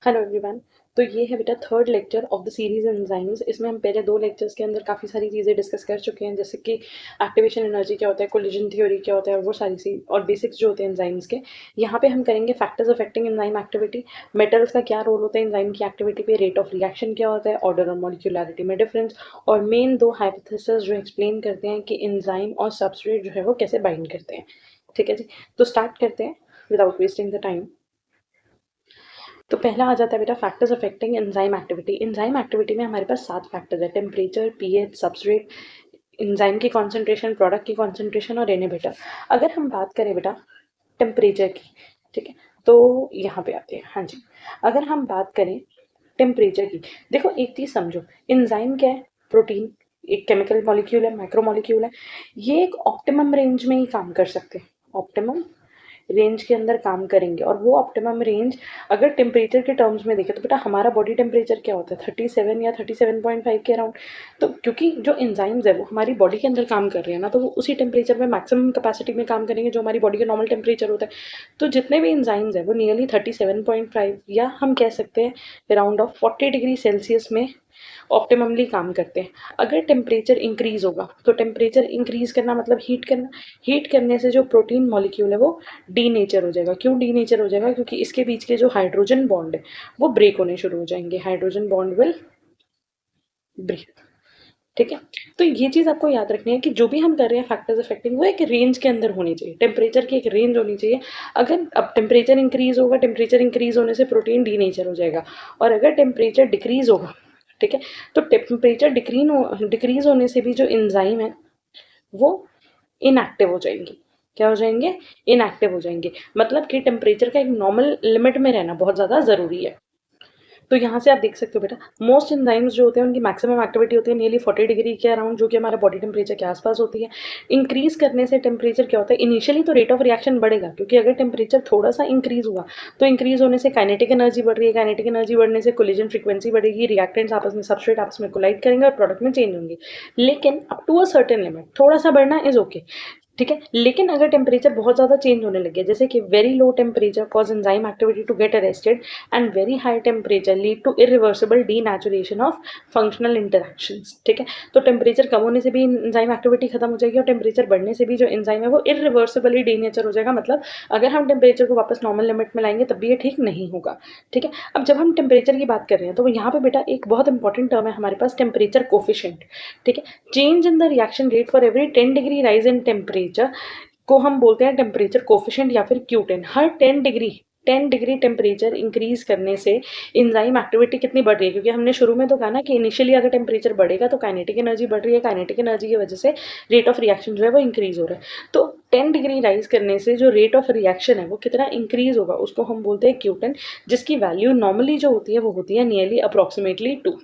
Hello everyone. तो ये है बेटा third lecture of the series enzymes. इसमें हम पहले दो लेक्चर्स के अंदर काफ़ी सारी चीज़ें डिस्कस कर चुके हैं, जैसे कि एक्टिवेशन एनर्जी क्या होता है, कोलिजन थ्योरी क्या होता है, और वो सारी सी और बेसिक्स जो होते हैं एंजाइम्स के। यहाँ पे हम करेंगे factors affecting enzyme activity, metals का क्या रोल होता है एंजाइम की एक्टिविटी पे, रेट ऑफ रिएक्शन क्या होता है, ऑर्डर और मॉलिक्यूलरिटी में डिफरेंस, और मेन दो हाइपोथेसिस जो एक्सप्लेन करते हैं कि एंजाइम और सबस्ट्रेट जो है वो कैसे बाइंड करते हैं। ठीक है जी, तो स्टार्ट करते हैं विदाउट वेस्टिंग द टाइम। तो पहला आ जाता है बेटा factors affecting enzyme activity. Enzyme activity में हमारे पास 7 फैक्टर्स है: टेम्परेचर, पीएच, सबस्ट्रेट, एंजाइम की कॉन्सेंट्रेशन, प्रोडक्ट की कॉन्सेंट्रेशन और इनहिबिटर। अगर हम बात करें बेटा टेम्परेचर की, ठीक है, तो यहाँ पे आते हैं। हाँ जी, अगर हम बात करें टेम्परेचर की, देखो एक चीज़ समझो, एंजाइम क्या है? प्रोटीन, एक केमिकल मॉलिक्यूल है, माइक्रो मॉलिक्यूल है। ये एक ऑप्टिमम रेंज में ही काम कर सकते हैं, ऑप्टिमम रेंज के अंदर काम करेंगे। और वो ऑप्टिमम रेंज अगर टेम्परेचर के टर्म्स में देखें तो बेटा हमारा बॉडी टेम्परेचर क्या होता है? 37 या 37.5 के अराउंड। तो क्योंकि जो एंजाइम्स है वो हमारी बॉडी के अंदर काम कर रहे हैं ना, तो वो उसी टेम्परेचर में मैक्सिमम कैपेसिटी में काम करेंगे जो हमारी बॉडी का नॉर्मल टेम्परेचर होता है। तो जितने भी एंजाइम्स है वो नियरली 37.5 या हम कह सकते हैं अराउंड ऑफ 40 डिग्री सेल्सियस में ऑप्टिममली काम करते हैं। अगर टेम्परेचर इंक्रीज होगा, तो टेम्परेचर इंक्रीज करना मतलब हीट करना। हीट करने से जो प्रोटीन मॉलिक्यूल है वो डीनेचर हो जाएगा। क्यों डीनेचर हो जाएगा? क्योंकि इसके बीच के जो हाइड्रोजन बॉन्ड है वो ब्रेक होने शुरू हो जाएंगे। Hydrogen bond will break. ठीक है, तो ये चीज आपको याद रखनी है कि जो भी हम कर रहे हैं फैक्टर्स अफेक्टिंग, वो एक रेंज के अंदर होनी चाहिए। टेम्परेचर की एक रेंज होनी चाहिए। अगर अब टेम्परेचर इंक्रीज होगा, टेम्परेचर इंक्रीज होने से प्रोटीन डीनेचर हो जाएगा। और अगर टेम्परेचर डिक्रीज होगा, ठीक है, तो टेम्परेचर डिक्रीज होने से भी जो एंजाइम है वो इनएक्टिव हो जाएंगे। क्या हो जाएंगे? इनएक्टिव हो जाएंगे। मतलब कि टेम्परेचर का एक नॉर्मल लिमिट में रहना बहुत ज़्यादा ज़रूरी है। तो यहाँ से आप देख सकते हो बेटा, मोस्ट एंजाइम्स जो होते हैं उनकी मैक्सिमम एक्टिविटी होती है नियरली 40 डिग्री के अराउंड, जो कि हमारा बॉडी टेम्परेचर के आसपास होती है। इंक्रीज करने से टेम्परेचर क्या होता है? इनिशियली तो रेट ऑफ रिएक्शन बढ़ेगा, क्योंकि अगर टेम्परेचर थोड़ा सा इंक्रीज हुआ तो इंक्रीज होने से काइनेटिक एनर्जी बढ़ रही है, काइनेटिक एनर्जी बढ़ने से कोलिजन फ्रीक्वेंसी बढ़ेगी, रिएक्टेंट्स आपस में, सबस्ट्रेट आपस में कोलाइड करेंगे और प्रोडक्ट में चेंज होंगे। लेकिन up to a certain limit थोड़ा सा बढ़ना इज ओके, ठीक है। लेकिन अगर टेम्परेचर बहुत ज़्यादा चेंज होने लगे, जैसे कि very low temperature cause enzyme activity to get arrested and very high temperature lead to irreversible denaturation of functional interactions, ठीक है। तो टेम्परेचर कम होने से भी एंजाइम एक्टिविटी खत्म हो जाएगी, और टेम्परेचर बढ़ने से भी जो एंजाइम है वो इरिवर्सिबली डीनेचर हो जाएगा। मतलब अगर हम टेम्परेचर को वापस नॉर्मल लिमिट में लाएंगे तब भी ये ठीक नहीं होगा, ठीक है। अब जब हम टेम्परेचर की बात कर रहे हैं तो यहाँ पे बेटा एक बहुत इंपॉर्टेंट टर्म है हमारे पास, टेम्परेचर कोफिशिएंट, ठीक है। Change in the reaction rate for every 10 degree rise in temperature को हम बोलते हैं टेम्परेचर कोफिशिएंट या फिर Q10। हर 10 डिग्री टेम्परेचर इंक्रीज करने से एंजाइम एक्टिविटी कितनी बढ़ रही है? क्योंकि हमने शुरू में तो कहा ना कि इनिशियली अगर टेम्परेचर बढ़ेगा तो काइनेटिक एनर्जी बढ़ रही है, काइनेटिक एनर्जी की वजह से रेट ऑफ रिएक्शन जो है वो इंक्रीज हो रहा है। तो 10 डिग्री राइज करने से जो रेट ऑफ रिएक्शन है वो कितना इंक्रीज होगा, उसको हम बोलते हैं Q10, जिसकी वैल्यू नॉर्मली जो होती है वो होती है नियरली अप्रोक्सीमेटली 2।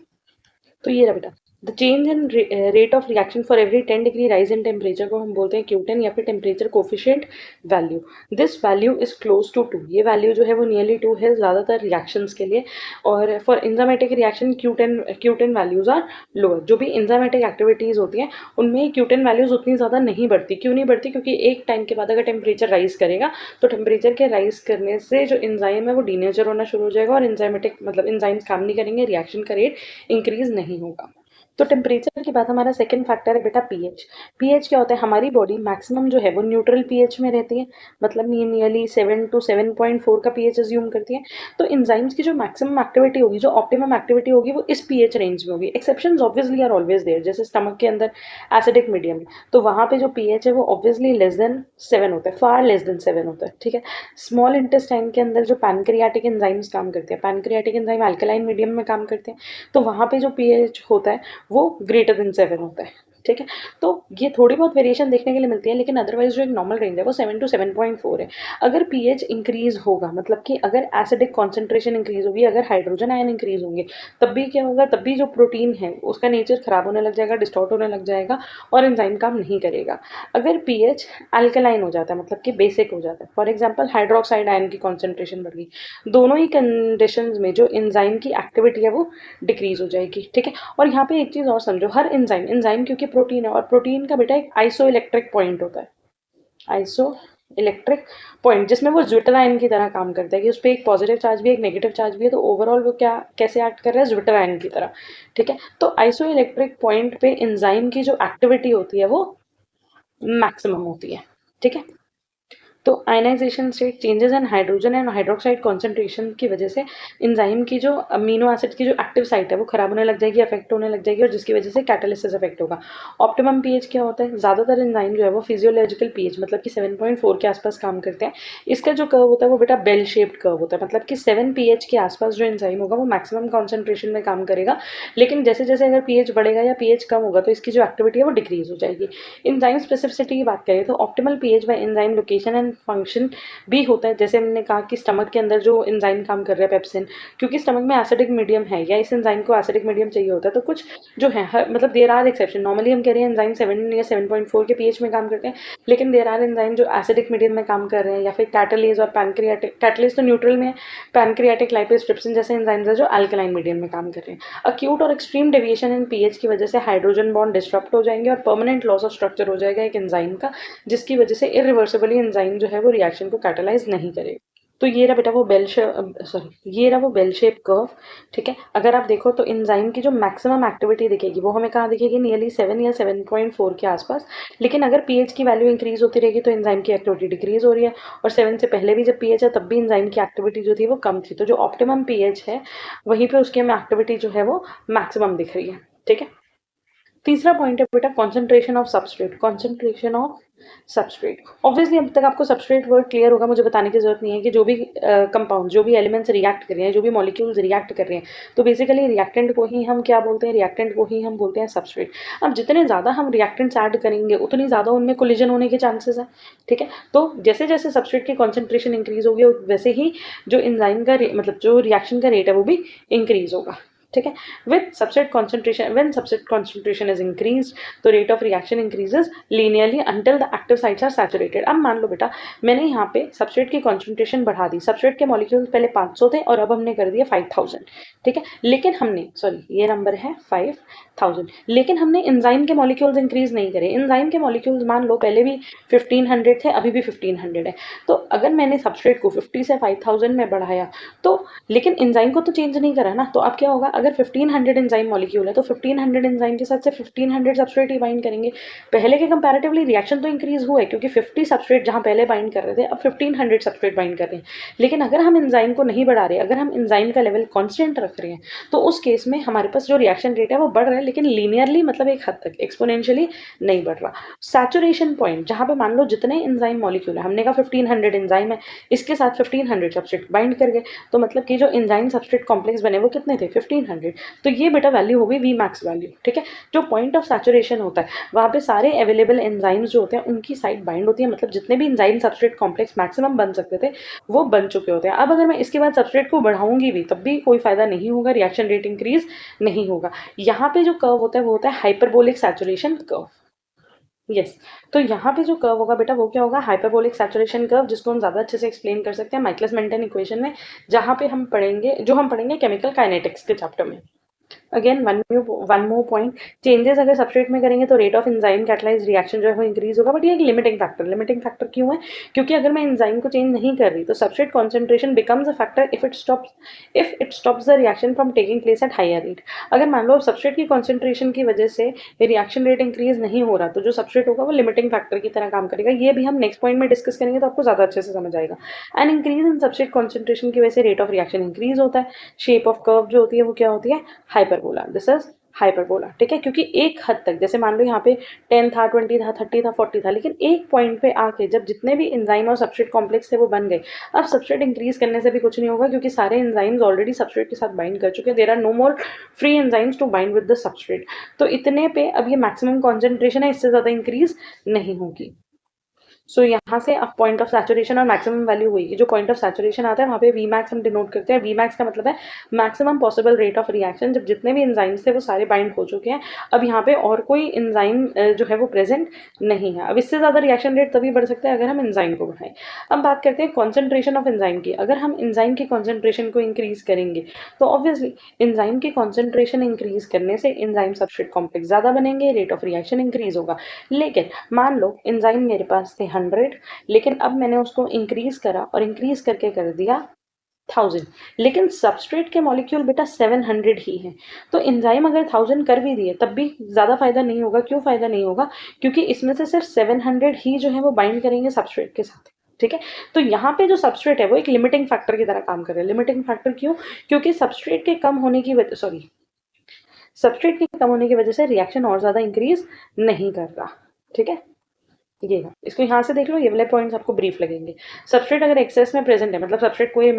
तो ये रहा बेटा, the change in rate of reaction for every 10 degree rise in temperature को हम बोलते हैं Q10 या फिर temperature coefficient value. This value is close to 2। ये वैल्यू जो है वो नियरली 2 है ज़्यादातर रिएक्शंस के लिए। और for enzymatic reaction Q10 values are lower. जो भी एंजाइमेटिक एक्टिविटीज़ होती हैं उनमें Q10 वैल्यूज उतनी ज़्यादा नहीं बढ़ती। क्यों नहीं बढ़ती? क्योंकि एक टाइम के बाद अगर टेम्परेचर राइज करेगा तो टेम्परेचर के राइज करने से जो एंजाइम है वो डीनेचर होना शुरू हो जाएगा, और एंजाइमेटिक मतलब एंजाइम्स काम नहीं करेंगे, रिएक्शन का रेट इंक्रीज नहीं होगा। तो टेम्परेचर के बाद हमारा सेकंड फैक्टर है बेटा पीएच। पीएच क्या होता है? हमारी बॉडी मैक्सिमम जो है वो न्यूट्रल पीएच में रहती है, मतलब नियरली 7 to 7.4 का पीएच अज्यूम करती है। तो एंजाइम्स की जो मैक्सिमम एक्टिविटी होगी, जो ऑप्टिमम एक्टिविटी होगी, वो इस पीएच रेंज में होगी। Exceptions obviously are always there, जैसे स्टमक के अंदर एसिडिक मीडियम, तो वहाँ पे जो पीएच है वो ऑब्वियसली लेस देन 7 होता है, फार लेस देन 7 होता है, ठीक है। स्मॉल इंटेस्टाइन के अंदर जो पैनक्रियाटिक एंजाइम्स काम करते हैं, पैनक्रियाटिक एंजाइम अल्कलाइन मीडियम में काम करते हैं, तो वहाँ पे जो पीएच होता है वो ग्रेटर देन 7 होता है, ठीक है। तो ये थोड़ी बहुत वेरिएशन देखने के लिए मिलती है, लेकिन अदरवाइज जो एक नॉर्मल रेंज है वो 7 to 7.4 है। अगर पीएच इंक्रीज होगा, मतलब कि अगर एसिडिक कॉन्सेंट्रेशन इंक्रीज होगी, अगर हाइड्रोजन आयन इंक्रीज होंगे, तब भी क्या होगा? तब भी जो प्रोटीन है उसका नेचर खराब होने लग जाएगा, डिस्टॉर्ट होने लग जाएगा, और एंजाइम काम नहीं करेगा। अगर पीएच अल्कलाइन हो जाता है, मतलब कि बेसिक हो जाता है, फॉर एग्जाम्पल हाइड्रोक्साइड आयन की कॉन्सेंट्रेशन बढ़ गई, दोनों ही कंडीशन में जो एंजाइम की एक्टिविटी है वो डिक्रीज हो जाएगी, ठीक है। और यहाँ पे एक चीज़ और समझो, हर एंजाइम क्योंकि प्रोटीन है, और प्रोटीन का बेटा एक आइसो इलेक्ट्रिक पॉइंट होता है, आइसो इलेक्ट्रिक पॉइंट जिसमें वो ज्विटर आयन की तरह काम करता है कि उस पर एक पॉजिटिव चार्ज भी है, एक नेगेटिव चार्ज भी है, तो ओवरऑल वो क्या कैसे एक्ट कर रहा है, ज्विटर आयन की तरह। ठीक है, तो आइसो इलेक्ट्रिक पॉइंट पे एंजाइम की जो एक्टिविटी होती है वो मैक्सिमम होती है। ठीक है, तो ionisation state changes in hydrogen and hydroxide concentration की वजह से एंजाइम की जो अमीनो एसिड की जो एक्टिव साइट है वो खराब होने लग जाएगी, अफेक्ट होने लग जाएगी, और जिसकी वजह से कैटालिसिस इफेक्ट होगा। ऑप्टिमम पीएच क्या होता है, ज़्यादातर एंजाइम जो है वो फिजियोलॉजिकल पीएच मतलब कि 7.4 के आसपास काम करते हैं। इसका जो कर्व होता है वो बेटा बेल शेप्ड कर्व होता है, मतलब कि 7 पीएच के आसपास जो एंजाइम होगा वो मैक्सिमम कॉन्सेंट्रेशन में काम करेगा, लेकिन जैसे जैसे अगर पीएच बढ़ेगा या पीएच कम होगा तो इसकी जो एक्टिविटी है वो डिक्रीज हो जाएगी। एंजाइम स्पेसिफिसिटी की बात करें तो optimal pH bye enzyme location and function भी होता है। जैसे हमने कहा कि स्टमक के अंदर जो एंजाइम काम कर रहा है पेप्सिन, क्योंकि स्टमक में एसिडिक मीडियम है या इस एंजाइम को एसिडिक मीडियम चाहिए होता है, तो कुछ जो है मतलब देर आर एक्सेप्शन। नॉर्मली हम कह रहे हैं एंजाइम 7 या 7.4 के पीएच में काम करते हैं, लेकिन देर आर एंजाइम जो एसिडिक मीडियम में काम कर रहे हैं, या फिर कैटलेज और पैनक्रियाटिक, कैटलेज तो न्यूट्रल में है, पैनक्रियाटिक लाइपेज ट्रिप्सिन जैसे एंजाइम्स है जो अल्कलाइन मीडियम में काम कर रहे हैं। अक्यूट और एक्सट्रीम डेविएशन इन पीएच की वजह से हाइड्रोजन बॉन्ड डिस्टर्ब हो जाएंगे और परमानेंट लॉस ऑफ स्ट्रक्चर हो जाएगा एक एंजाइम का, जिसकी वजह से इरिवर्सिबली एंजाइम जो है वो रिएक्शन को कैटलाइज नहीं करेगा। तो ये रहा बेटा वो ये रहा वो बेल शेप कर्व। ठीक है, अगर आप देखो तो एंजाइम की जो मैक्सिमम एक्टिविटी दिखेगी वो हमें कहाँ दिखेगी, नियरली 7 या 7.4 के आसपास। लेकिन अगर पीएच की वैल्यू इंक्रीज होती रहेगी तो एंजाइम की एक्टिविटी डिक्रीज हो रही है, और 7 से पहले भी जब पीएच है तब भी एंजाइम की एक्टिविटी जो थी वो कम थी। तो जो ऑप्टिमम पीएच है वहीं पे उसकी हमें एक्टिविटी जो है वो मैक्सिमम दिख रही है। ठीक है, तीसरा पॉइंट है बेटा concentration of substrate. Concentration of substrate, obviously अब तक आपको सबस्ट्रेट वर्ड क्लियर होगा, मुझे बताने की जरूरत नहीं है कि जो भी कंपाउंड, जो भी एलिमेंट्स रिएक्ट कर रहे हैं, जो भी मॉलिक्यूल्स रिएक्ट कर रहे हैं, तो बेसिकली रिएक्टेंट को ही हम क्या बोलते हैं, रिएक्टेंट को ही हम बोलते हैं सबस्ट्रेट। अब जितने ज़्यादा हम रिएक्टेंट्स ऐड करेंगे उतनी ज़्यादा उनमें कोलिजन होने के चांसेस है। ठीक है, तो जैसे जैसे सबस्ट्रेट की कॉन्सेंट्रेशन इंक्रीज होगी वैसे ही जो एंजाइम का मतलब जो रिएक्शन का रेट है वो भी इंक्रीज होगा। ठीक है, with substrate concentration, when substrate concentration is increase तो rate of reaction increases linearly until the active sites are saturated. अब मान लो बेटा मैंने यहाँ पे सबस्ट्रेट की कॉन्सेंट्रेशन बढ़ा दी, सबस्ट्रेट के मॉलिक्यूल्स पहले 500 थे और अब हमने कर दिए 5000। ठीक है, लेकिन हमने ये नंबर है 5000, लेकिन हमने एंजाइम के मॉलिक्यूल्स इंक्रीज नहीं करे। एंजाइम के मॉलिक्यूल्स मान लो पहले भी 1500 थे, अभी भी 1500 है। तो अगर मैंने सबस्ट्रेट को 50 से 5000 में बढ़ाया तो, लेकिन एंजाइम को तो चेंज नहीं करा ना, तो अब क्या होगा, अगर 1500 एंजाइम मॉलिक्यूल है तो 1500 एंजाइम के साथ से 1500 सबस्ट्रेट ही बाइंड करेंगे। पहले के कंपैरेटिवली रिएक्शन तो इंक्रीज हुआ है क्योंकि 50 सबस्ट्रेट जहां पहले बाइंड कर रहे थे अब 1500 सबस्ट्रेट बाइंड कर रहे हैं। लेकिन अगर हम एंजाइम को नहीं बढ़ा रहे, अगर हम एंजाइम का लेवल कांस्टेंट रख रहे हैं, तो उस केस में हमारे पास जो रिएक्शन रेट है वो बढ़ रहा है, लेकिन लीनियरली मतलब एक हद तक, एक्सपोनेंशियली नहीं बढ़ रहा। सैचुरेशन पॉइंट जहां पे मान लो जितने एंजाइम मॉलिक्यूल है, हमने कहा 1500 एंजाइम है, इसके साथ 1500 सबस्ट्रेट बाइंड कर गए, तो मतलब कि जो एंजाइम सबस्ट्रेट कॉम्प्लेक्स बने वो कितने थे, 1500। तो ये बेटा वैल्यू हो गई वी मैक्स वैल्यू। ठीक है, जो पॉइंट ऑफ सैचुरेशन होता है वहाँ पे सारे अवेलेबल एंजाइम्स जो होते हैं उनकी साइड बाइंड होती है, मतलब जितने भी एंजाइम सबस्ट्रेट कॉम्प्लेक्स मैक्सिमम बन सकते थे वो बन चुके होते हैं। अब अगर मैं इसके बाद सबस्ट्रेट को बढ़ाऊंगी भी तब भी कोई फायदा नहीं होगा, रिएक्शन रेट इंक्रीज नहीं होगा। यहाँ पे जो कर्व होता है वो होता है हाइपरबोलिक सैचुरेशन कर्व। यस, तो यहाँ पे जो कर्व होगा बेटा वो क्या होगा, हाइपरबोलिक सैचुरेशन कर्व, जिसको हम ज़्यादा अच्छे से एक्सप्लेन कर सकते हैं माइकलिस मेंटन इक्वेशन में, जहाँ पे हम पढ़ेंगे केमिकल काइनेटिक्स के चैप्टर में। Again one more point, changes अगर सबस्ट्रेट में करेंगे तो rate of enzyme catalyse reaction जो है वो इंक्रीज होगा, बट ये एक लिमिटिंग फैक्टर क्यों है, क्योंकि अगर मैं एंजाइम को चेंज नहीं कर रही तो substrate concentration becomes a factor if it stops the reaction from taking place at higher rate. अगर मान लो सबस्ट्रेट की कॉन्सेंट्रेशन की वजह से रिएक्शन रेट इंक्रीज नहीं हो रहा तो जो सबस्ट्रेट होगा वो लिमिटिंग फैक्टर की तरह काम करेगा। ये भी हम नेक्स्ट पॉइंट में डिस्कस करेंगे तो आपको ज़्यादा अच्छे से समझ आएगा। And increase in substrate concentration की वजह से रेट ऑफ रिएक्शन इंक्रीज होता है। शेप ऑफ कर्व जो होती है वो क्या होती है, हाइपरबोला। This is hyperbola. ठीक है, क्योंकि एक हद तक जैसे मान लो यहाँ पे 10 था, 20 था, 30 था, 40 था, लेकिन एक पॉइंट पे आके जब जितने भी एंजाइम और सबस्ट्रेट कॉम्प्लेक्स थे वो बन गए। अब सबस्ट्रेट इंक्रीज करने से भी कुछ नहीं होगा क्योंकि सारे एंजाइम्स ऑलरेडी सबस्ट्रेट के साथ बाइंड कर चुके हैं। There are no more free enzymes to bind with the substrate. तो इतने पे अब ये मैक्सिमम कॉन्सेंट्रेशन है, इससे ज्यादा इंक्रीज नहीं होगी। सो यहाँ से अब पॉइंट ऑफ सैचुरेशन और मैक्सिमम वैल्यू हुई, जो पॉइंट ऑफ सैचुरेशन आता है वहाँ पे वी मैक्स हम डिनोट करते हैं। वी मैक्स का मतलब है maximum possible rate of reaction, जब जितने भी एंजाइम्स थे वो सारे बाइंड हो चुके हैं, अब यहाँ पे और कोई एंजाइम जो है वो प्रेजेंट नहीं है। अब इससे ज़्यादा रिएक्शन रेट तभी बढ़ सकता है अगर हम एंजाइम को बढ़ाएं। अब बात करते हैं कॉन्सेंट्रेशन ऑफ एंजाइम की। अगर हम एंजाइम की कॉन्सेंट्रेशन को इंक्रीज करेंगे तो ऑब्वियसली एंजाइम की कॉन्सेंट्रेशन इंक्रीज करने से एंजाइम सबस्ट्रेट कॉम्प्लेक्स ज़्यादा बनेंगे, रेट ऑफ रिएक्शन इंक्रीज होगा। लेकिन मान लो एंजाइम मेरे पास थे 100, लेकिन अब मैंने उसको इंक्रीज करा और इंक्रीज करके कर दिया 1000, लेकिन सबस्ट्रेट के मॉलिक्यूल बेटा 700 ही हैं। तो एंजाइम अगर 1000 कर भी दिए तब भी ज़्यादा फायदा नहीं होगा। क्यों फायदा नहीं होगा? क्योंकि इसमें से सिर्फ 700 ही जो है वो बाइंड करेंगे सबस्ट्रेट के साथ। ठीक है, तो यहाँ पे जो सबस्ट्रेट है वो एक लिमिटिंग फैक्टर की तरह काम कर रहा है। लिमिटिंग फैक्टर क्यों? क्योंकि सबस्ट्रेट के कम होने की वजह सबस्ट्रेट के कम होने की वजह से रिएक्शन और ज़्यादा इंक्रीज नहीं कर रहा। ठीक है, ये है, इसको यहाँ से देख लो, ये वाले पॉइंट्स आपको ब्रीफ लगेंगे। सबस्ट्रेट अगर एक्सेस में प्रेजेंट है, मतलब सबस्ट्रेट कोई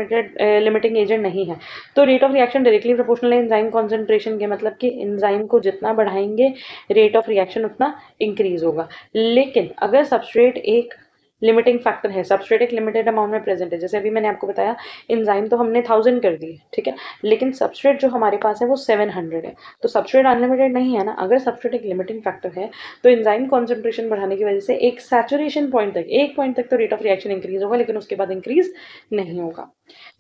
लिमिटिंग एजेंट नहीं है, तो rate of reaction directly proportional है एंजाइम कॉन्सेंट्रेशन के, मतलब कि एंजाइम को जितना बढ़ाएंगे रेट ऑफ रिएक्शन उतना इंक्रीज होगा। लेकिन अगर सबस्ट्रेट एक लिमिटिंग फैक्टर है, सबस्ट्रेट एक लिमिटेड अमाउंट में प्रेजेंट है, जैसे अभी मैंने आपको बताया एंजाइम तो हमने 1000 कर दिए, ठीक है, लेकिन सबस्ट्रेट जो हमारे पास है वो 700 है, तो सबस्ट्रेट अनलिमिटेड नहीं है ना। अगर सबस्ट्रेट एक लिमिटिंग फैक्टर है तो एंजाइम कॉन्सेंट्रेशन बढ़ाने की वजह से एक सैचुरेशन पॉइंट तक, एक पॉइंट तक तो रेट ऑफ रिएक्शन इंक्रीज होगा, लेकिन उसके बाद इंक्रीज नहीं होगा।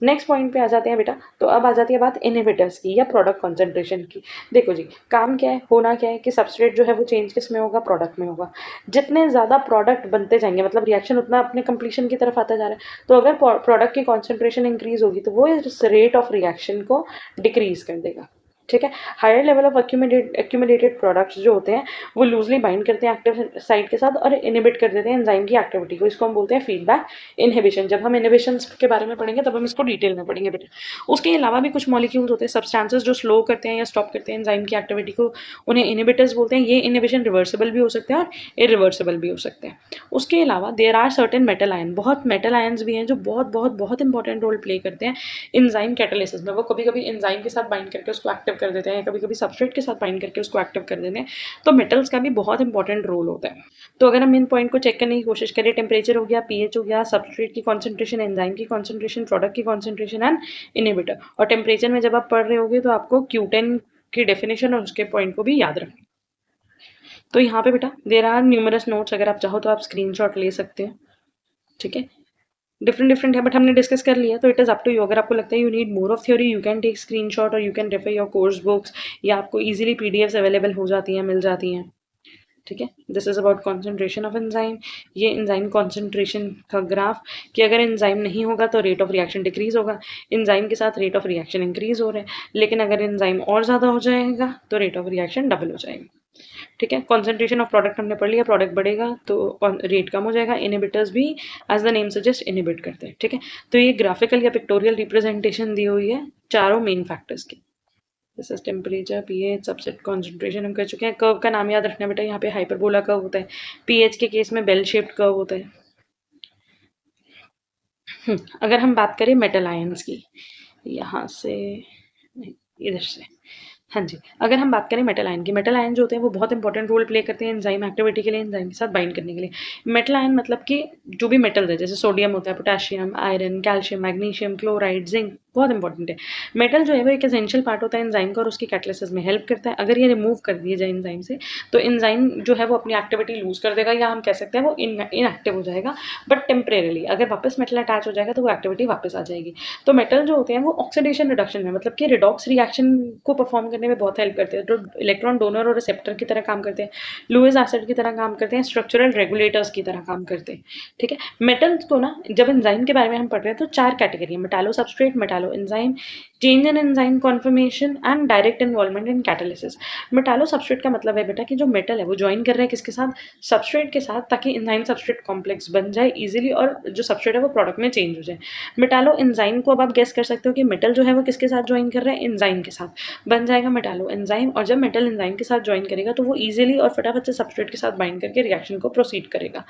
नेक्स्ट पॉइंट पे आ जाते हैं बेटा, तो अब आ जाती है बात इनहिबिटर्स की या प्रोडक्ट कॉन्सेंट्रेशन की। देखो जी, काम क्या है, होना क्या है कि सबस्ट्रेट जो है वो चेंज किस में होगा? प्रोडक्ट में होगा। जितने ज़्यादा प्रोडक्ट बनते जाएंगे, मतलब रिएक्शन उतना अपने कंप्लीशन की तरफ आता जा रहा है, तो अगर प्रोडक्ट की कॉन्सेंट्रेशन इंक्रीज होगी तो वो इस रेट ऑफ रिएक्शन को डिक्रीज कर देगा। ठीक है, higher level of accumulated products जो होते हैं वो लूजली बाइंड करते हैं एक्टिव साइट के साथ और इनहिबिट कर देते हैं एंजाइम की एक्टिविटी को। इसको हम बोलते हैं फीडबैक इनहिबिशन। जब हम इनहिबिशन के बारे में पढ़ेंगे तब हम इसको डिटेल में पढ़ेंगे बेटा। उसके अलावा भी कुछ मॉलिक्यूल्स होते हैं, सब्सटेंसेस जो स्लो करते हैं या स्टॉप करते हैं एंजाइम की एक्टिविटी को, उन्हें इनहिबिटर्स बोलते हैं। ये इनहिबिशन रिवर्सिबल भी हो सकते हैं और इरिवर्सिबल भी हो सकते हैं। उसके अलावा there are certain metal ion, बहुत मेटल आयन्स भी हैं जो बहुत बहुत बहुत इंपॉर्टेंट रोल प्ले करते हैं एंजाइम कैटालिसिस में। वो कभी कभी एंजाइम के साथ बाइंड करके उसको एक्टिव कर देते हैं, कभी कभी सबस्ट्रेट के साथ बाइंड करके उसको एक्टिव कर देते हैं। तो मेटल्स का भी बहुत इंपॉर्टेंट रोल होता है। तो अगर हम इन पॉइंट को चेक करने की कोशिश करें, टेम्परेचर हो गया, पीएच हो गया, सबस्ट्रेट की कॉन्सेंट्रेशन, एंजाइम की कॉन्सेंट्रेशन, प्रोडक्ट की कॉन्सेंट्रेशन एंड इनहिबिटर। और टेम्परेचर में जब आप पढ़ रहे होगे तो आपको Q10 की डेफिनेशन और उसके पॉइंट को भी याद रखें। तो यहाँ पे बेटा देर आर न्यूमरस नोट्स, अगर आप चाहो तो आप स्क्रीनशॉट ले सकते हो। ठीक है, डिफरेंट है बट हमने डिस्कस कर लिया, तो it is up to you. अगर आपको लगता है you need more of theory, you can take screenshot और you can refer your course books, या आपको इजीली पीडीएफ्स अवेलेबल हो जाती हैं, मिल जाती हैं। ठीक है, this is about concentration of enzyme. ये एंजाइम कॉन्सेंट्रेशन का ग्राफ कि अगर एंजाइम नहीं होगा तो रेट ऑफ रिएक्शन डिक्रीज होगा, एंजाइम के साथ रेट ऑफ रिएक्शन इंक्रीज हो रहा है, लेकिन अगर एंजाइम और ज़्यादा हो जाएगा तो रेट ऑफ रिएक्शन डबल हो जाएगा। ठीक है, कॉन्सेंट्रेशन ऑफ प्रोडक्ट हमने पढ़ लिया, प्रोडक्ट बढ़ेगा तो रेट कम हो जाएगा। इनहिबिटर्स भी as the name suggest inhibit करते हैं। ठीक है, तो ये ग्राफिकल या पिक्टोरियल रिप्रेजेंटेशन दी हुई है चारों मेन फैक्टर्स की। This is temperature, pH, subset concentration हम कर चुके हैं। कर्व का नाम याद रखना बेटा, यहाँ पे हाइपरबोला कर्व होता है, पीएच के केस में बेल शेप्ड कर्व होता है। अगर हम बात करें मेटल आयंस की, यहाँ से इधर से, हाँ जी, अगर हम बात करें मेटल आयन की, मेटल आयन जो होते हैं वो बहुत इंपॉर्टेंट रोल प्ले करते हैं एंजाइम एक्टिविटी के लिए, एंजाइम के साथ बाइंड करने के लिए। मेटल आयन मतलब कि जो भी मेटल है, जैसे सोडियम होता है, potassium, iron, calcium, magnesium, chloride, zinc, बहुत इंपॉर्टेंट है। मेटल जो है वो एक एसेंशियल पार्ट होता है एंजाइम का और उसकी कैटालिसिस में हेल्प करता है। अगर ये रिमूव कर दिए जाए एंजाइम से तो एंजाइम जो है वो अपनी एक्टिविटी लूज कर देगा, या हम कह सकते हैं वो इनएक्टिव हो जाएगा, बट टेम्परेरली। अगर वापस मेटल अटैच हो जाएगा तो वो एक्टिविटी वापस आ जाएगी। तो मेटल जो होते हैं वो ऑक्सीडेशन रिडक्शन में, मतलब कि रिडॉक्स रिएक्शन को परफॉर्म करने में बहुत हेल्प करते हैं, तो इलेक्ट्रॉन डोनर और रिसेप्टर की तरह काम करते हैं, लुईस एसिड की तरह काम करते हैं, स्ट्रक्चरल रेगुलेटर्स की तरह काम करते हैं। ठीक है, मेटल्स को ना जब एंजाइम के बारे में हम पढ़ रहे हैं तो 4 कैटेगरी है, metallo substrate, metallo enzyme, change in enzyme conformation and direct involvement in catalysis. Metallo substrate का मतलब है बेटा कि जो मेटल है वो ज्वाइन कर रहा है किसके साथ? सबस्ट्रेट के साथ, ताकि एंजाइम सबस्ट्रेट कॉम्प्लेक्स बन जाए इजीली और जो सबस्ट्रेट है वो प्रोडक्ट में चेंज हो जाए। मेटालो एंजाइम को अब आप गेस कर सकते हो कि मेटल जो है वो किसके साथ ज्वाइन कर रहा है? एंजाइम के साथ, बन जाएगा मेटालो एंजाइम। और जब मेटल एंजाइम के साथ ज्वाइन करेगा तो वो इजीली और फटाफट से सबस्ट्रेट के साथ बाइंड करके रिएक्शन को प्रोसीड करेगा।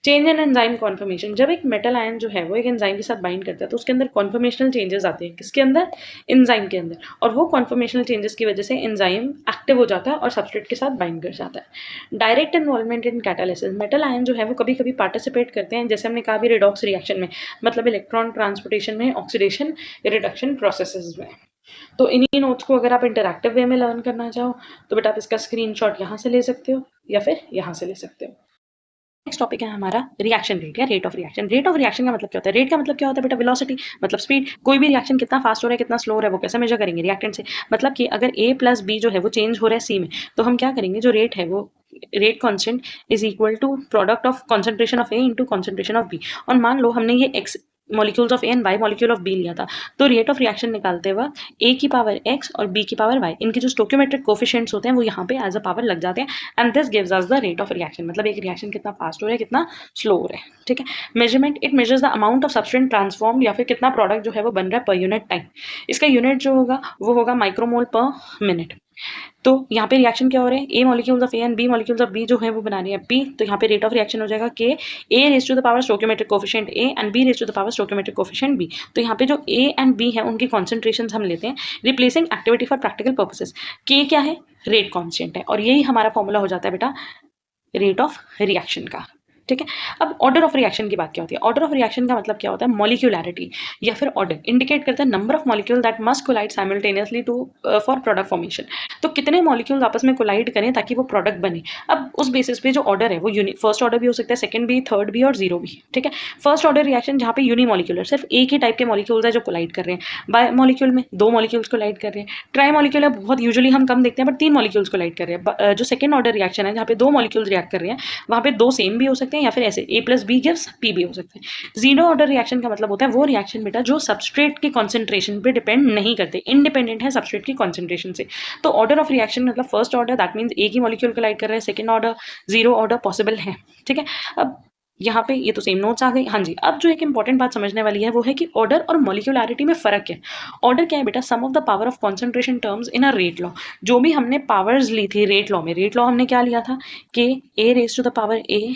चेंज इन एंजाइम कॉन्फर्मेशन, जब एक मेटल आयन जो है वो एक एंजाइम के साथ बाइंड करता है तो उसके अंदर कॉन्फर्मेशनल चेंजेस आते हैं, किसके अंदर? एंजाइम के अंदर। और वो कॉन्फर्मेशनल चेंजेस की वजह से एंजाइम एक्टिव हो जाता है और सबस्ट्रेट के साथ बाइंड कर जाता है। Direct involvement in catalysis, metal ion जो है वो कभी कभी पार्टिसिपेट करते हैं, जैसे हमने कहा भी रिडॉक्स रिएक्शन में, मतलब इलेक्ट्रॉन ट्रांसपोर्टेशन में, ऑक्सीडेशन रिडक्शन प्रोसेसेस में। तो इन्हीं नोट्स को अगर आप इंटरैक्टिव वे में लर्न करना चाहो तो बेटा आप इसका स्क्रीनशॉट यहाँ से ले सकते हो या फिर यहाँ से ले सकते हो। नेक्स्ट टॉपिक है हमारा रिएक्शन रेट या rate of reaction. Rate of reaction का मतलब क्या होता है? रेट का मतलब क्या होता है बेटा? वेलोसिटी, मतलब स्पीड। कोई भी रिएक्शन कितना फास्ट हो रहा है कितना स्लो हो रहा है वो कैसे मेजर करेंगे? रिएक्टेंट से। मतलब कि अगर A प्लस B जो है वो चेंज हो रहा है C में, तो हम क्या करेंगे, जो रेट है वो rate constant is equal to product of concentration of A into concentration of B. और मान लो हमने ये X molecules of A and Y molecule of B लिया था, तो रेट ऑफ रिएक्शन निकालते वक्त ए की पावर एक्स और बी की पावर वाई, इनके जो स्टोकियोमेट्रिक कोफिशिएंट्स होते हैं वो यहाँ पे एज अ पावर लग जाते हैं, and this gives us the rate of reaction. मतलब एक रिएक्शन कितना फास्ट हो रहा है, कितना स्लो हो रहा है, ठीक है। Measurement, it measures the amount of substance transform, या फिर कितना प्रोडक्ट जो है वो बन रहा है पर यूनिट टाइम। इसका यूनिट जो होगा वो होगा माइक्रोमोल पर मिनट। तो यहाँ पे रिएक्शन क्या हो रहा है, A molecules of A and B molecules of B जो है वो बना रही है पी, तो यहाँ पे रेट ऑफ रिएक्शन हो जाएगा के A raise to the power stoichiometric coefficient A and B raise to the power stoichiometric coefficient B. तो यहाँ पे जो ए एंड बी है उनकी कॉन्सेंट्रेशन हम लेते हैं, replacing activity for practical purposes. के क्या है, रेट कॉन्स्टेंट है, और यही हमारा फॉर्मूला हो जाता है बेटा रेट ऑफ रिएक्शन का, ठीक है। अब ऑर्डर ऑफ रिएक्शन की बात क्या होती है, ऑर्डर ऑफ रिएक्शन का मतलब क्या होता है, मॉलिक्यूलैरिटी या फिर ऑर्डर इंडिकेट करता है number of molecule that must collide simultaneously to for product formation. तो कितने मॉलिक्यूल्स आपस में कोलाइड करें ताकि वो प्रोडक्ट बने। अब उस बेसिस पे जो ऑर्डर है वो फर्स्ट ऑर्डर भी हो सकता है, सेकंड भी, थर्ड भी और जीरो भी, ठीक है। फर्स्ट ऑर्डर रिएक्शन जहाँ पे यूनिमॉलिक्यूलर, सिर्फ एक ही टाइप के मॉलिक्यूल्स है जो कोलाइड कर रहे हैं। बाय मॉलिक्यूल में दो मॉलिक्यूल्स कोलाइड कर रहे हैं। ट्राई मॉलिक्यूलर बहुत यूजुअली हम कम देखते हैं, बट तीन मॉलिक्यूल्स कोलाइड कर रहे हैं। जो सेकंड ऑर्डर रिएक्शन है जहाँ पे दो मॉलिक्यूल्स रिएक्ट कर रहे हैं, वहाँ पे दो सेम भी हो सकते हैं या फिर ऐसे ए प्लस बी गिव्स पी भी हो सकते हैं। जीरो ऑर्डर रिएक्शन का मतलब होता है वो रिएक्शन बेटा जो सबस्ट्रेट की कॉन्सेंट्रेशन पे डिपेंड नहीं करते, इंडिपेंडेंट है सबस्ट्रेट की कॉन्सेंट्रेशन से। तो ऑर्डर ऑफ रिएक्शन मतलब फर्स्ट ऑर्डर दैट मीन्स एक ही मॉलिक्यूल कोलाइड कर रहे हैं, second order, zero order possible है, ठीक है। अब यहाँ पे ये तो सेम नोट्स आ गई। हाँ जी, अब जो एक इंपॉर्टेंट बात समझने वाली है वो है कि ऑर्डर और मॉलिक्यूलैरिटी में फर्क है। ऑर्डर क्या है बेटा, sum of the power of concentration terms in a rate law. जो भी हमने पावर्स ली थी रेट लॉ में, रेट लॉ हमने क्या लिया था कि A raise to the power A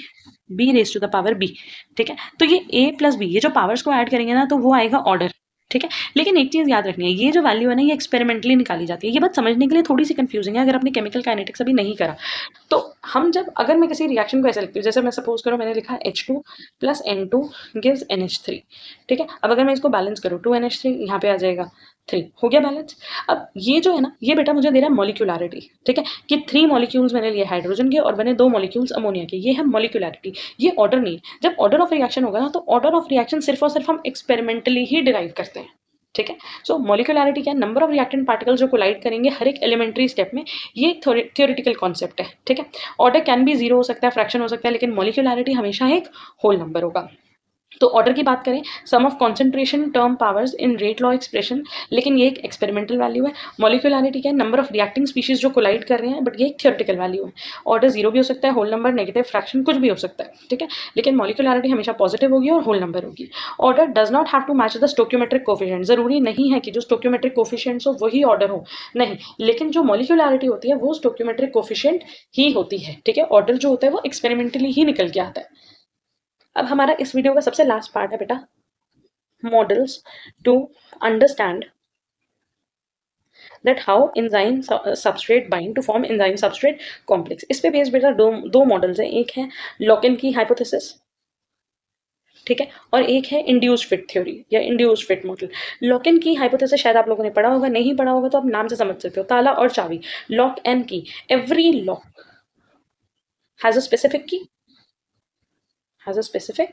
B raise to the power B, ठीक है। तो ये ए प्लस बी, ये जो पावर्स को ऐड करेंगे ना तो वो आएगा ऑर्डर, ठीक है। लेकिन एक चीज़ याद रखनी है, ये जो वैल्यू है ना ये एक्सपेरिमेंटली निकाली जाती है। ये बात समझने के लिए थोड़ी सी कंफ्यूजिंग है अगर आपने केमिकल काइनेटिक्स अभी नहीं करा। तो हम जब अगर मैं किसी रिएक्शन को ऐसे लिखती हूँ, जैसे मैं सपोज करो मैंने लिखा H2 plus N2 gives NH3, ठीक है। अब अगर मैं इसको बैलेंस करूँ 2NH3 यहाँ पे आ जाएगा 3, हो गया बैलेंस। अब ये जो है ना ये बेटा मुझे दे रहा है मॉलिक्यूलैरिटी, ठीक है, कि 3 मॉलिक्यूल्स मैंने लिए हाइड्रोजन के और बने 2 मॉलिक्यूल्स अमोनिया के, ये है मॉलिक्यूलैरिटी, ये ऑर्डर नहीं है। जब ऑर्डर ऑफ रिएक्शन होगा ना तो ऑर्डर ऑफ रिएक्शन सिर्फ और सिर्फ हम एक्सपेरिमेंटली ही डिराइव करते हैं, ठीक है। सो मॉलिक्यूलैरिटी क्या है, नंबर ऑफ रिएक्टेंट पार्टिकल्स जो कोलाइड करेंगे हर एक एलिमेंट्री स्टेप में, ये एक थ्योरेटिकल कॉन्सेप्ट है, ठीक है। ऑर्डर कैन भी जीरो हो सकता है, फ्रैक्शन हो सकता है, लेकिन मॉलिक्यूलैरिटी हमेशा एक होल नंबर होगा। तो ऑर्डर की बात करें, sum of concentration term powers in rate law expression, लेकिन ये एक एक्सपेरिमेंटल वैल्यू है। मॉलिक्यूलैरिटी क्या है, नंबर ऑफ रिएक्टिंग स्पीशीज जो कोलाइड कर रहे हैं, बट ये एक थ्योरेटिकल वैल्यू है। ऑर्डर जीरो भी हो सकता है, होल नंबर, नेगेटिव, फ्रैक्शन, कुछ भी हो सकता है, ठीक है। लेकिन मॉलिक्यूलैरिटी हमेशा पॉजिटिव होगी और होल नंबर होगी। Order does not have to match the stoichiometric coefficient, जरूरी नहीं है कि जो स्टोकियोमेट्रिक कोफिशिएंट्स हो वही ऑर्डर हो, नहीं, लेकिन जो मॉलिक्यूलैरिटी होती है वो स्टोकियोमेट्रिक कोफिशिएंट ही होती है, ठीक है। ऑर्डर जो होता है वो एक्सपेरिमेंटली ही निकल के आता है। अब हमारा इस वीडियो का सबसे लास्ट पार्ट है बेटा models to understand that how enzyme substrate bind to form enzyme substrate complex। इस पे बेस्ड बेटा दो मॉडल्स हैं, एक है लॉकेन की हाइपोथेसिस, ठीक है, और एक है इंड्यूस्ड फिट थ्योरी या इंड्यूस्ड फिट मॉडल। लॉकेन की हाइपोथेसिस शायद आप लोगों ने पढ़ा होगा, नहीं पढ़ा होगा तो आप नाम से समझ सकते हो, ताला और चाबी, लॉक एंड की। Every lock has a specific की, हैज अ स्पेसिफिक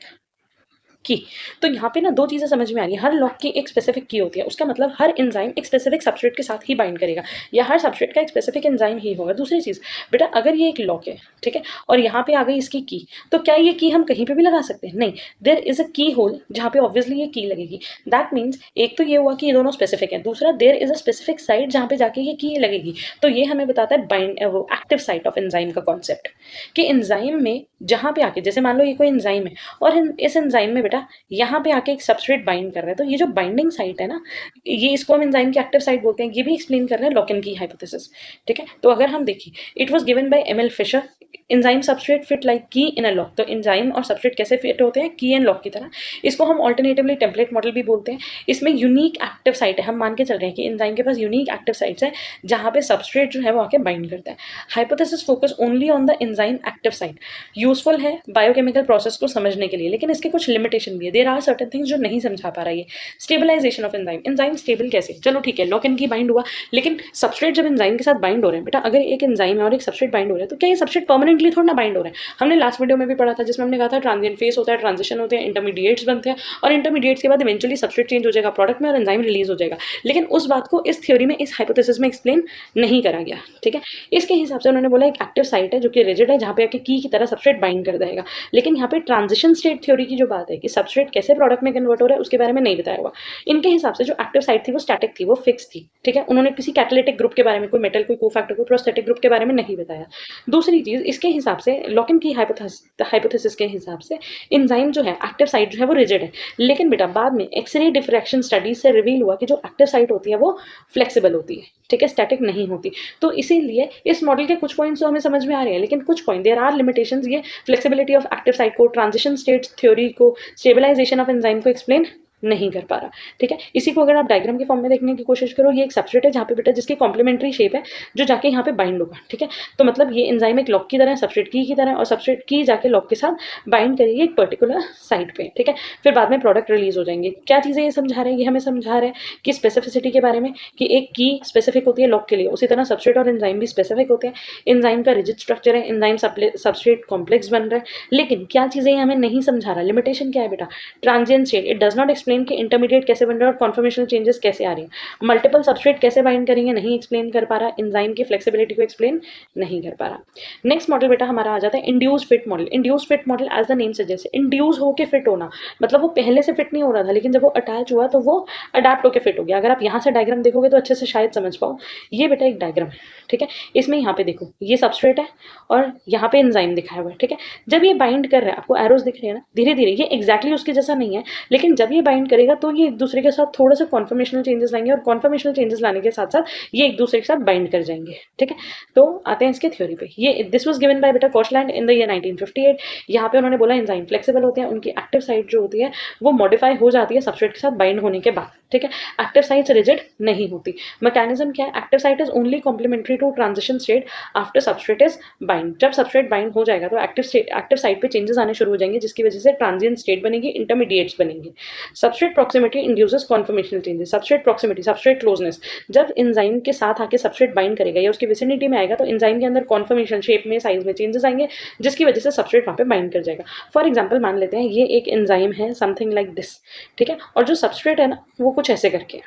की। तो यहाँ पे ना दो चीज़ें समझ में आ गई, हर लॉक की एक स्पेसिफिक की होती है, उसका मतलब हर एंजाइम एक स्पेसिफिक सबस्ट्रेट के साथ ही बाइंड करेगा, या हर सबस्ट्रेट का एक स्पेसिफिक एंजाइम ही होगा। दूसरी चीज़ बेटा, अगर ये एक लॉक है, ठीक है, और यहाँ पे आ गई इसकी की, तो क्या ये की हम कहीं पे भी लगा सकते हैं? नहीं, देयर इज अ की होल जहाँ पे ऑब्वियसली ये की लगेगी। दैट मीन्स एक तो ये हुआ कि ये दोनों स्पेसिफिक है, दूसरा there is a specific site जहाँ पे जाके ये की लगेगी। तो ये हमें बताता है बाइंड वो एक्टिव साइट ऑफ एंजाइम का कॉन्सेप्ट, कि एंजाइम में जहाँ पे आके, जैसे मान लो ये कोई एंजाइम है और इस एंजाइम में बेटा यहाँ पे आके एक सबस्ट्रेट बाइंड कर रहा है, तो ये जो बाइंडिंग साइट है ना, ये इसको हम एंजाइम की एक्टिव साइट बोलते हैं। ये भी एक्सप्लेन कर रहे हैं लॉकेन की हाइपोथेसिस, ठीक है। तो अगर हम देखिए, it was given by Emil Fischer, enzyme substrate fit like key in a lock. तो एंजाइम और सबस्ट्रेट कैसे फिट होते हैं? की एंड लॉक की तरह। इसको हम ऑल्टरनेटिवली टेम्पलेट मॉडल भी बोलते हैं। इसमें यूनिक एक्टिव साइट है, हम मान के चल रहे हैं कि एंजाइम के पास यूनिक एक्टिव साइट्स है जहाँ पे सबस्ट्रेट जो है वो आके बाइंड करता है। Hypothesis focus only on the enzyme active site, useful है बायोकेमिकल प्रोसेस को समझने के लिए, लेकिन इसके कुछ लिमिटेशन लिमिटेशन भी है, देयर आर सर्टेन थिंग्स जो नहीं समझा पा रहा है। Stabilisation of enzyme, enzyme stable कैसे, चलो ठीक है लॉक इन की बाइंड हुआ, लेकिन सबस्ट्रेट जब एंजाइम के साथ बाइंड हो रहे हैं बेटा, अगर एक एंजाइम है और एक सबस्ट्रेट बाइंड हो रहा है तो क्या ये सबस्ट्रेट परमानेंटली थोड़ा ना बाइंड हो रहा है। हमने लास्ट वीडियो में भी पढ़ा था जिसमें हमने कहा था ट्रांजिएंट फेस होता है, ट्रांजिशन होते हैं, इंटरमीडिएट्स बनते हैं और इंटरमीडिएट्स के बाद इवेंचुअली सबस्ट्रेट चेंज हो जाएगा प्रोडक्ट में और एंजाइम रिलीज हो जाएगा। लेकिन उस बात को इस थ्योरी में, इस हाइपोथेसिस में एक्सप्लेन नहीं करा गया। ठीक है, इसके हिसाब से उन्होंने बोला एक एक्टिव साइट है जो कि रिजिड है, जहाँ पे आके की तरह सबस्ट्रेट बाइंड कर देगा। लेकिन यहाँ पे ट्रांजिशन स्टेट थ्योरी की जो बात है कि सबस्ट्रेट कैसे प्रोडक्ट में कन्वर्ट हो रहा है उसके बारे में नहीं बताया हुआ। इनके हिसाब से जो एक्टिव साइट थी वो स्टैटिक थी, वो फिक्स थी। ठीक है, उन्होंने किसी कैटालिटिक ग्रुप के बारे में, कोई मेटल, कोई कोफैक्टर, कोई प्रोस्थेटिक ग्रुप के बारे में नहीं बताया। दूसरी चीज, इसके हिसाब से लॉक-इन की हाइपोथेसिस के हिसाब से एंजाइम जो है, एक्टिव साइट जो है वो रिजिड है। लेकिन बेटा बाद में एक्सरे डिफ्रैक्शन स्टडीज से रिवील हुआ कि जो एक्टिव साइट होती है वो फ्लेक्सिबल होती है। ठीक है, स्टैटिक नहीं होती। तो इसीलिए इस मॉडल के कुछ पॉइंट्स तो हमें समझ में आ रहे हैं, लेकिन कुछ पॉइंट देयर आर लिमिटेशंस। ये फ्लेक्सिबिलिटी ऑफ एक्टिव साइट को, ट्रांजिशन स्टेट थ्योरी को, स्टेबलाइजेशन ऑफ एंजाइम को एक्सप्लेन नहीं कर पा रहा। ठीक है, इसी को अगर आप डायग्राम के फॉर्म में देखने की कोशिश करो, ये एक सबस्ट्रेट है जहाँ पे बेटा जिसकी कॉम्प्लीमेंट्री शेप है जो जाके यहाँ पे बाइंड होगा। ठीक है, तो मतलब ये एंजाइम एक लॉक की तरह है, सबस्ट्रेट की तरह है, और सबस्ट्रेट की जाके लॉक के साथ बाइंड करेगी एक पर्टिकुलर साइट पे। ठीक है, फिर बाद में प्रोडक्ट रिलीज हो जाएंगे। क्या चीज़ें ये समझा रहे हैं, ये हमें समझा रहे हैं कि स्पेसिफिसिटी के बारे में, कि एक की स्पेसिफिक होती है लॉक के लिए, उसी तरह सबस्ट्रेट और एंजाइम भी स्पेसिफिक होते हैं। एंजाइम का रिजिड स्ट्रक्चर है, एंजाइम सबस्ट्रेट कॉम्प्लेक्स बन रहा है। लेकिन क्या चीज़ें हमें नहीं समझा रहा, लिमिटेशन क्या है बेटा, transient state, it does not explain कि इंटरमीडिएट कैसे बन रहा है और कॉन्फर्मेशनल चेंजेस कैसे आ रही है। मल्टीपल सबस्ट्रेट कैसे बाइंड करेंगे नहीं एक्सप्लेन कर पा रहा, एंजाइम की फ्लेक्सिबिलिटी को एक्सप्लेन नहीं कर पा रहा। नेक्स्ट मॉडल बेटा हमारा आ जाता है induce fit model. Induce fit model as the name suggest, induce होके फिट होना, मतलब वो पहले से फिट नहीं हो रहा था, लेकिन जब वो अटैच हुआ तो वो अडेप्ट होकर फिट हो गया। अगर आप यहाँ से डायग्राम देखोगे तो अच्छे से शायद समझ पाओ। ये बेटा एक डायग्राम है। ठीक है, इसमें यहाँ पे देखो ये सबस्ट्रेट है और यहाँ पे एंजाइम दिखाया हुआ है। ठीक है, जब ये बाइंड कर रहा है, आपको एरोस दिख रहे हैं ना, धीरे धीरे, ये एक्जैक्टली उसके जैसा नहीं है, लेकिन जब ये बाइंड करेगा तो ये एक दूसरे के साथ थोड़ा सा कॉन्फर्मेशनल चेंजेस लाएंगे और कॉन्फर्मेशनल चेंजेस लाने के साथ साथ ये एक दूसरे के साथ बाइंड कर जाएंगे। ठीक है, तो आते हैं इसके थ्योरी पे। ये दिस वाज गिवन बाय बेटा कॉशलैंड इन द ईयर 1958। यहाँ पे उन्होंने बोला एंजाइम फ्लेक्सिबल होते हैं, उनकी एक्टिव साइट जो होती है वो मॉडिफाई हो जाती है सबस्ट्रेट के साथ बाइंड होने के बाद। ठीक है, एक्टिव साइट्स रिजिड नहीं होती। मैकेनिज्म क्या है, active site is only complementary to transition state after substrate is bind. जब सबस्ट्रेट बाइंड हो जाएगा तो एक्टिव साइट पे चेंजेस आने शुरू हो जाएंगे, जिसकी वजह से ट्रांजिएंट स्टेट बनेगी, इंटरमीडिएट्स बनेंगे। Substrate proximity induces conformational changes. Substrate proximity, substrate closeness, जब एंजाइम के साथ आके सबस्ट्रेट बाइंड करेगा या उसकी विसिनिटी में आएगा तो एंजाइम के अंदर कॉन्फर्मेशन, शेप में, साइज में चेंजेस आएंगे, जिसकी वजह से सबस्ट्रेट वहाँ पे बाइंड कर जाएगा। फॉर एग्जाम्पल मान लेते हैं ये एक एंजाइम है, समथिंग लाइक दिस। ठीक है, और जो सबस्ट्रेट है ना वो कुछ ऐसे करके है।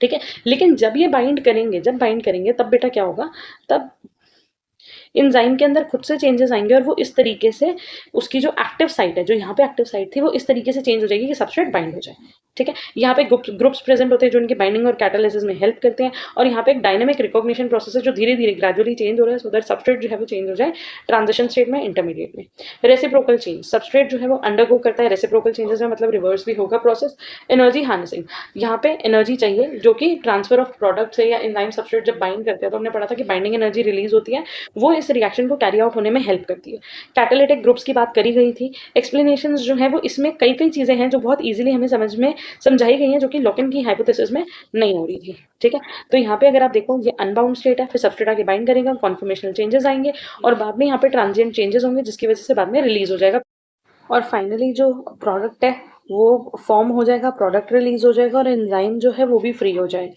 ठीक है, लेकिन जब ये बाइंड करेंगे, जब बाइंड करेंगे तब बेटा क्या होगा, तब एंजाइम के अंदर खुद से चेंजेस आएंगे और वो इस तरीके से उसकी जो एक्टिव साइट है, जो यहाँ पे एक्टिव साइट थी, वो इस तरीके से चेंज हो जाएगी कि सबस्ट्रेट बाइंड हो जाए। ठीक है, यहाँ पे ग्रुप्स प्रेजेंट होते हैं जो इनकी बाइंडिंग और कैटालिसिस में हेल्प करते हैं, और यहाँ पे एक डायनेमिक रिकॉग्निशन प्रोसेस है जो धीरे धीरे ग्रेजुअली चेंज हो रहा है, सो दैट सबस्ट्रेट जो है वो चेंज हो जाए ट्रांजिशन स्टेट में, इंटरमीडिएट में। रेसिप्रोकल चेंज, सबस्ट्रेट जो है वो अंडरगो करता है रेसिप्रोकल चेंजेस में, मतलब रिवर्स भी होगा प्रोसेस। एनर्जी हार्नेसिंग, यहाँ पे एनर्जी चाहिए जो कि ट्रांसफर ऑफ प्रोडक्ट से, या एंजाइम सबस्ट्रेट जब बाइंड करते हैं तो हमने पढ़ा था कि बाइंडिंग एनर्जी रिलीज होती है, वो इस रिएक्शन को कैरी आउट होने में हेल्प करती है। कैटालिटिक ग्रुप्स की बात करी गई थी। एक्सप्लेनेशंस जो है वो इसमें कई कई चीजें हैं जो बहुत इजीली हमें समझ में समझाई गई हैं, जो कि लॉक-इन की हाइपोथेसिस में नहीं हो रही थी। ठीक है, तो यहाँ पे अगर आप देखो ये अनबाउंड स्टेट है, फिर सबस्ट्रेट आके बाइंड करेगा, कॉन्फर्मेशनल चेंजेस आएंगे और बाद में यहाँ पे ट्रांजिएंट चेंजेस होंगे, जिसकी वजह से बाद में रिलीज हो जाएगा और फाइनली जो प्रोडक्ट है वो फॉर्म हो जाएगा, प्रोडक्ट रिलीज हो जाएगा और एंजाइम जो है वो भी फ्री हो जाएगा।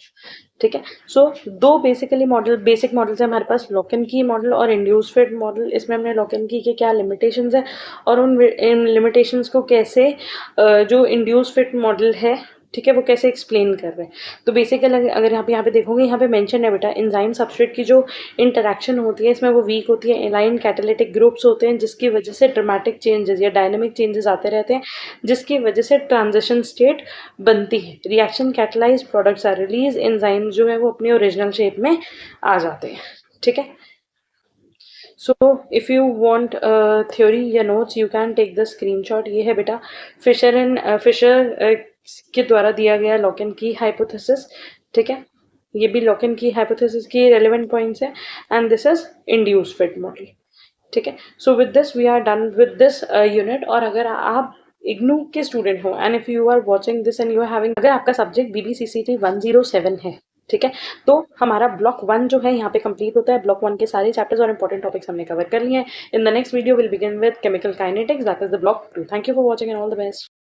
ठीक है, सो दो बेसिकली बेसिक मॉडल्स है हमारे पास, लॉक इन की मॉडल और इंड्यूस फिट मॉडल। इसमें हमने लॉक इन की के क्या लिमिटेशंस है और उन लिमिटेशंस को कैसे जो इंड्यूस फिट मॉडल है, ठीक है, वो कैसे एक्सप्लेन कर रहे हैं। तो बेसिकली अगर यहाँ पे देखोगे, यहाँ पे मेंशन है बेटा एंजाइम सबस्ट्रेट की जो इंटरेक्शन होती है इसमें वो वीक होती है, एलाइन कैटालिटिक ग्रुप्स होते हैं, जिसकी वजह से ड्रामेटिक चेंजेस या डायनेमिक चेंजेस आते रहते हैं, जिसकी वजह से ट्रांजिशन स्टेट बनती है। Reaction catalyse, products are release, enzyme जो है वो अपनी ओरिजिनल शेप में आ जाते हैं। ठीक है, so if you want theory या notes you can take the screenshot. ये है बेटा फिशर के द्वारा दिया गया लॉक इन की हाइपोथेसिस। ठीक है, ये भी लॉक इन की हाइपोथेसिस की रेलेवेंट पॉइंट्स है, and this is induce fit model. ठीक है, so with this we are done with this unit. और अगर आप इग्नू के स्टूडेंट हो and if you are watching this and you are having, अगर आपका सब्जेक्ट BBCCT 107 है, ठीक है, तो हमारा ब्लॉक 1 जो है यहाँ पे कंप्लीट होता है। ब्लॉक 1 के सारे चैप्टर्स और इंपॉर्टेंट टॉपिक्स हमने कवर कर लिए हैं। In the next video will begin with chemical kinetics, that is the block 2। Thank you for watching and all the best.